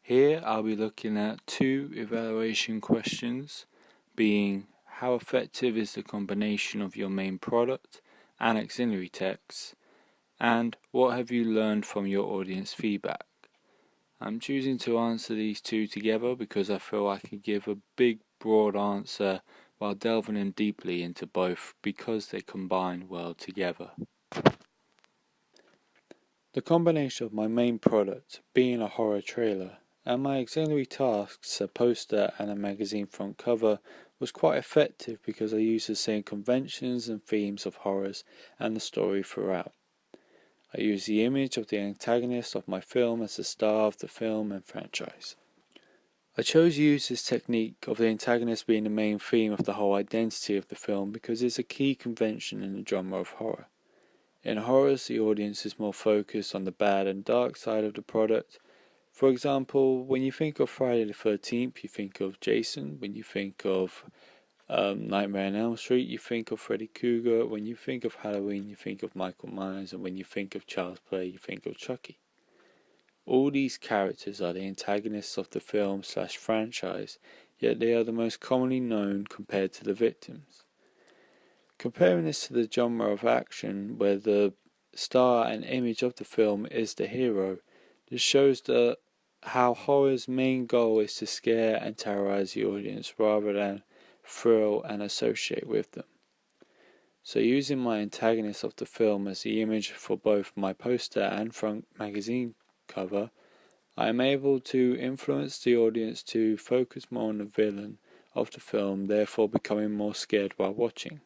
Here I'll be looking at two evaluation questions, being how effective is the combination of your main product and auxiliary texts, and what have you learned from your audience feedback. I'm choosing to answer these two together because I feel I can give a big broad answer while delving in deeply into both because they combine well together. The combination of my main product, being a horror trailer, and my auxiliary tasks, a poster and a magazine front cover, was quite effective because I used the same conventions and themes of horrors and the story throughout. I used the image of the antagonist of my film as the star of the film and franchise. I chose to use this technique of the antagonist being the main theme of the whole identity of the film because it's a key convention in the genre of horror. In horrors, the audience is more focused on the bad and dark side of the product. For example, when you think of Friday the 13th, you think of Jason. When you think of Nightmare on Elm Street, you think of Freddy Krueger. When you think of Halloween, you think of Michael Myers. And when you think of Child's Play, you think of Chucky. All these characters are the antagonists of the film/franchise, yet they are the most commonly known compared to the victims. Comparing this to the genre of action, where the star and image of the film is the hero, this shows how horror's main goal is to scare and terrorize the audience rather than thrill and associate with them. So using my antagonist of the film as the image for both my poster and front magazine cover, I am able to influence the audience to focus more on the villain of the film, therefore becoming more scared while watching.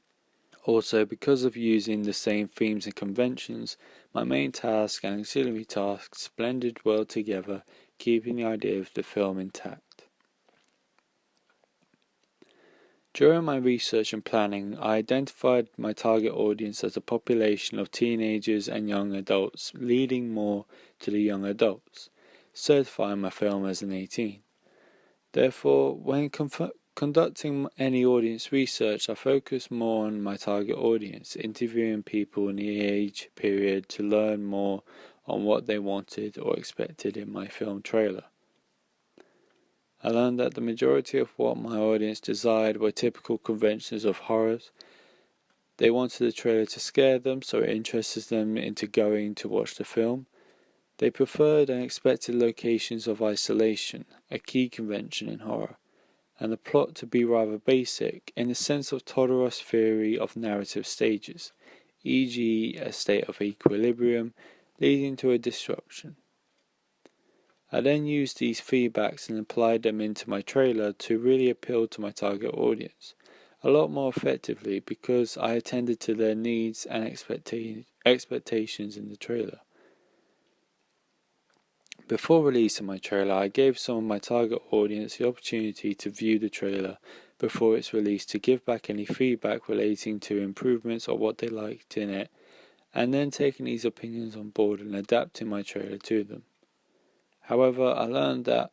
Also, because of using the same themes and conventions, my main task and auxiliary tasks blended well together, keeping the idea of the film intact. During my research and planning, I identified my target audience as a population of teenagers and young adults, leading more to the young adults, certifying my film as an 18. Therefore, when conducting any audience research, I focus more on my target audience, interviewing people in the age period to learn more on what they wanted or expected in my film trailer. I learned that the majority of what my audience desired were typical conventions of horrors. They wanted the trailer to scare them, so it interested them into going to watch the film. They preferred and expected locations of isolation, a key convention in horror, and the plot to be rather basic, in the sense of Todorow's theory of narrative stages, e.g. a state of equilibrium leading to a disruption. I then used these feedbacks and applied them into my trailer to really appeal to my target audience, a lot more effectively because I attended to their needs and expectations in the trailer. Before releasing my trailer, I gave some of my target audience the opportunity to view the trailer before its release to give back any feedback relating to improvements or what they liked in it, and then taking these opinions on board and adapting my trailer to them. However, I learned that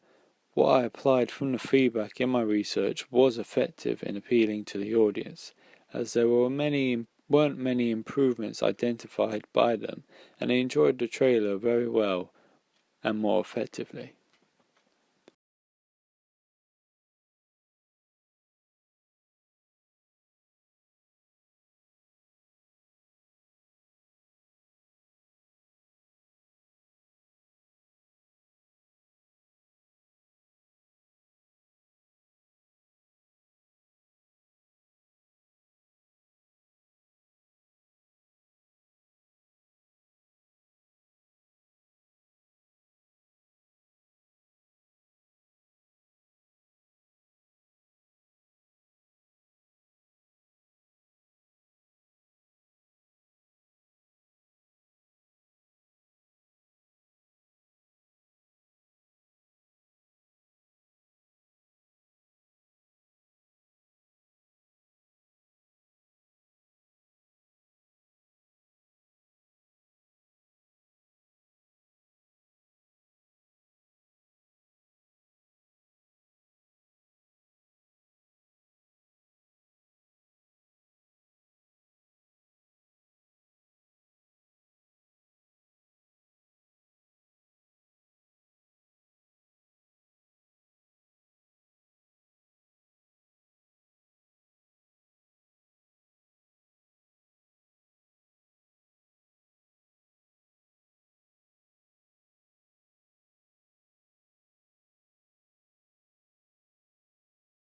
what I applied from the feedback in my research was effective in appealing to the audience, as there weren't many improvements identified by them, and they enjoyed the trailer very well and more effectively.